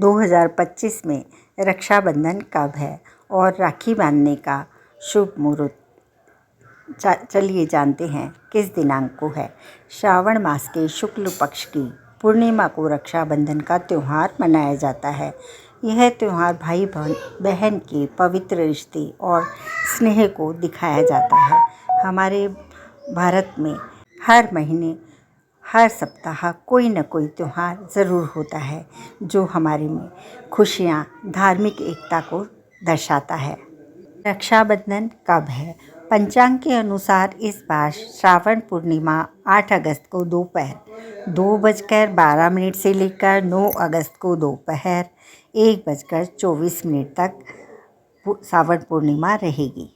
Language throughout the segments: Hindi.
2025 में रक्षाबंधन कब है और राखी बांधने का शुभ मुहूर्त चलिए जानते हैं किस दिनांक को है। श्रावण मास के शुक्ल पक्ष की पूर्णिमा को रक्षाबंधन का त्यौहार मनाया जाता है। यह त्यौहार भाई बहन के पवित्र रिश्ते और स्नेह को दिखाया जाता है। हमारे भारत में हर महीने हर सप्ताह कोई न कोई त्यौहार ज़रूर होता है जो हमारे में खुशियाँ, धार्मिक एकता को दर्शाता है। रक्षाबंधन कब है? पंचांग के अनुसार इस बार श्रावण पूर्णिमा 8 अगस्त को दोपहर 2:12 से लेकर 9 अगस्त को दोपहर 1:24 तक श्रावण पूर्णिमा रहेगी।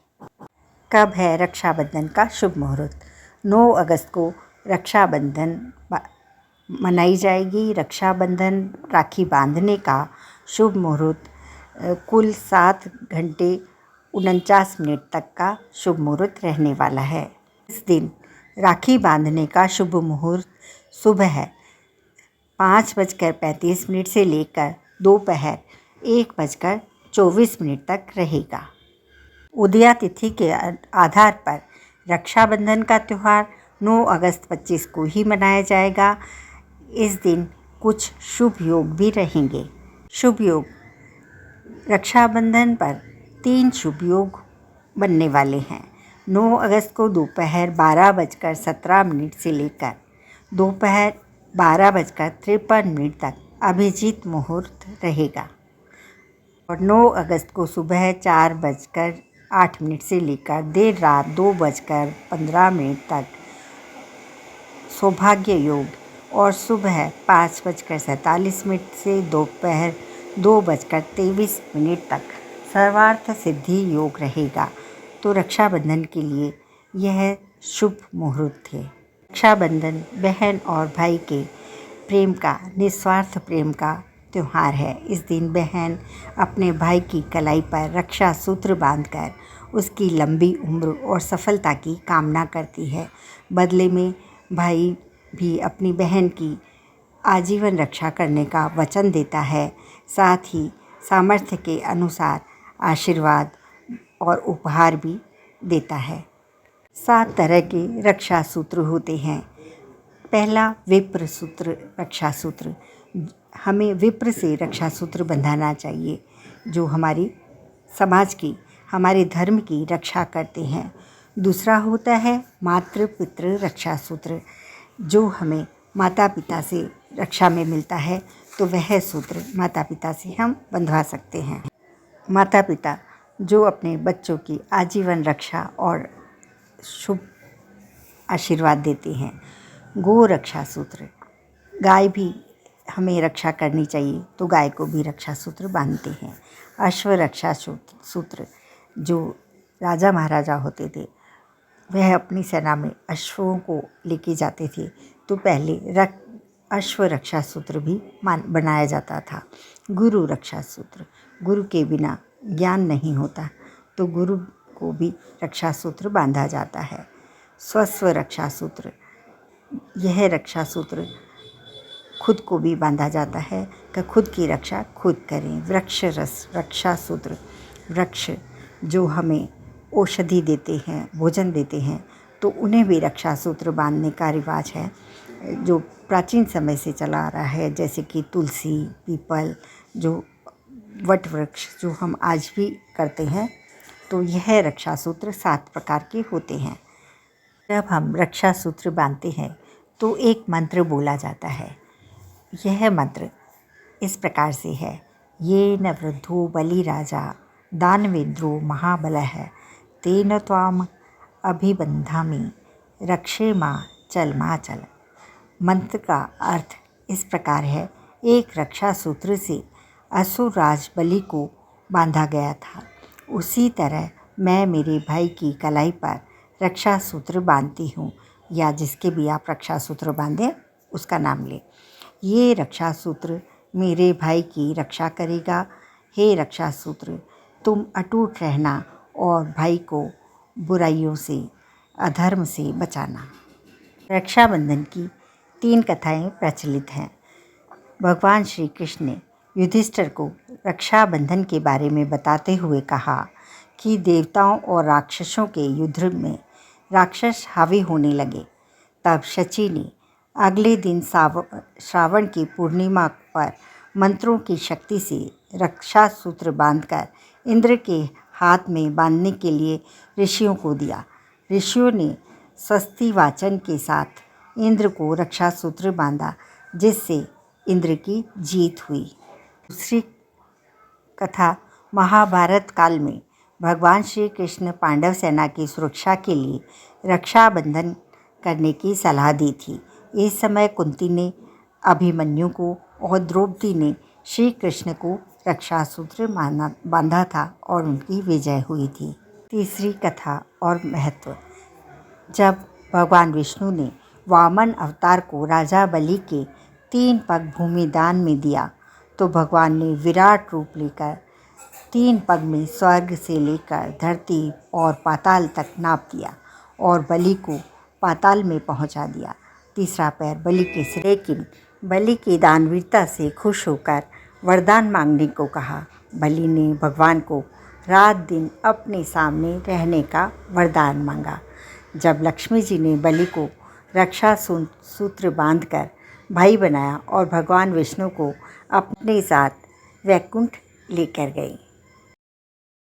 कब है रक्षाबंधन का शुभ मुहूर्त? 9 अगस्त को रक्षाबंधन मनाई जाएगी। रक्षाबंधन राखी बांधने का शुभ मुहूर्त कुल 7 घंटे 49 मिनट तक का शुभ मुहूर्त रहने वाला है। इस दिन राखी बांधने का शुभ मुहूर्त सुबह 5:35 से लेकर दोपहर 1:24 तक रहेगा। उदया तिथि के आधार पर रक्षाबंधन का त्यौहार 9 अगस्त 25 को ही मनाया जाएगा। इस दिन कुछ शुभ योग भी रहेंगे। शुभ योग रक्षाबंधन पर 3 शुभ योग बनने वाले हैं। 9 अगस्त को दोपहर 12:17 से लेकर दोपहर 12:53 तक अभिजीत मुहूर्त रहेगा और 9 अगस्त को सुबह 4:08 से लेकर देर रात 2:15 तक सौभाग्य योग और सुबह 5:47 से दोपहर 2:23 तक सर्वार्थ सिद्धि योग रहेगा। तो रक्षाबंधन के लिए यह शुभ मुहूर्त थे। रक्षाबंधन बहन और भाई के प्रेम का, निस्वार्थ प्रेम का त्यौहार है। इस दिन बहन अपने भाई की कलाई पर रक्षा सूत्र बांधकर उसकी लंबी उम्र और सफलता की कामना करती है। बदले में भाई भी अपनी बहन की आजीवन रक्षा करने का वचन देता है। साथ ही सामर्थ्य के अनुसार आशीर्वाद और उपहार भी देता है। 7 तरह के रक्षा सूत्र होते हैं। पहला विप्र सूत्र रक्षा सूत्र। हमें विप्र से रक्षा सूत्र बंधाना चाहिए जो हमारी समाज की, हमारे धर्म की रक्षा करते हैं। दूसरा होता है मातृ पितृ रक्षा सूत्र जो हमें माता पिता से रक्षा में मिलता है, तो वह सूत्र माता पिता से हम बंधवा सकते हैं। माता पिता जो अपने बच्चों की आजीवन रक्षा और शुभ आशीर्वाद देते हैं। गो रक्षा सूत्र, गाय भी हमें रक्षा करनी चाहिए तो गाय को भी रक्षा सूत्र बांधते हैं। अश्व रक्षा सूत्र, जो राजा महाराजा होते थे वह अपनी सेना में अश्वों को लेके जाते थे तो पहले अश्व रक्षा सूत्र भी बनाया जाता था। गुरु रक्षा सूत्र, गुरु के बिना ज्ञान नहीं होता तो गुरु को भी रक्षा सूत्र बांधा जाता है। स्वस्व रक्षा सूत्र, यह रक्षा सूत्र खुद को भी बांधा जाता है कि खुद की रक्षा खुद करें। वृक्ष रक्षा सूत्र, वृक्ष जो हमें औषधि देते हैं, भोजन देते हैं, तो उन्हें भी रक्षा सूत्र बांधने का रिवाज है जो प्राचीन समय से चला आ रहा है। जैसे कि तुलसी, पीपल, जो वट वृक्ष जो हम आज भी करते हैं, तो यह रक्षा सूत्र 7 प्रकार के होते हैं। जब हम रक्षा सूत्र बांधते हैं तो एक मंत्र बोला जाता है। यह मंत्र इस प्रकार से है। ये न वृद्धो बलि राजा दानवेंद्रो महाबलः तेन त्वाम अभिबंधामि रक्षे माँ चल। मंत्र का अर्थ इस प्रकार है। एक रक्षा सूत्र से असुर राज बलि को बांधा गया था, उसी तरह मैं मेरे भाई की कलाई पर रक्षा सूत्र बांधती हूँ। या जिसके भी आप रक्षा सूत्र बांधें उसका नाम लें। ये रक्षा सूत्र मेरे भाई की रक्षा करेगा। हे रक्षा सूत्र, तुम अटूट रहना और भाई को बुराइयों से, अधर्म से बचाना। रक्षाबंधन की 3 कथाएं प्रचलित हैं। भगवान श्री कृष्ण ने युधिष्ठिर को रक्षाबंधन के बारे में बताते हुए कहा कि देवताओं और राक्षसों के युद्ध में राक्षस हावी होने लगे। तब शची ने अगले दिन श्रावण की पूर्णिमा पर मंत्रों की शक्ति से रक्षा सूत्र बांधकर इंद्र के हाथ में बांधने के लिए ऋषियों को दिया। ऋषियों ने स्वस्ति वाचन के साथ इंद्र को रक्षा सूत्र बांधा, जिससे इंद्र की जीत हुई। दूसरी कथा महाभारत काल में भगवान श्री कृष्ण पांडव सेना की सुरक्षा के लिए रक्षाबंधन करने की सलाह दी थी। इस समय कुंती ने अभिमन्यु को और द्रौपदी ने श्री कृष्ण को रक्षा सूत्र बांधा था और उनकी विजय हुई थी। तीसरी कथा और महत्व। जब भगवान विष्णु ने वामन अवतार को राजा बलि के 3 पग भूमि दान में दिया तो भगवान ने विराट रूप लेकर 3 पग में स्वर्ग से लेकर धरती और पाताल तक नाप दिया और बलि को पाताल में पहुंचा दिया। तीसरा पैर बलि के सिर, लेकिन बलि की दानवीरता से खुश होकर वरदान मांगने को कहा। बलि ने भगवान को रात दिन अपने सामने रहने का वरदान मांगा। जब लक्ष्मी जी ने बलि को रक्षा सूत्र बांधकर भाई बनाया और भगवान विष्णु को अपने साथ वैकुंठ लेकर गई।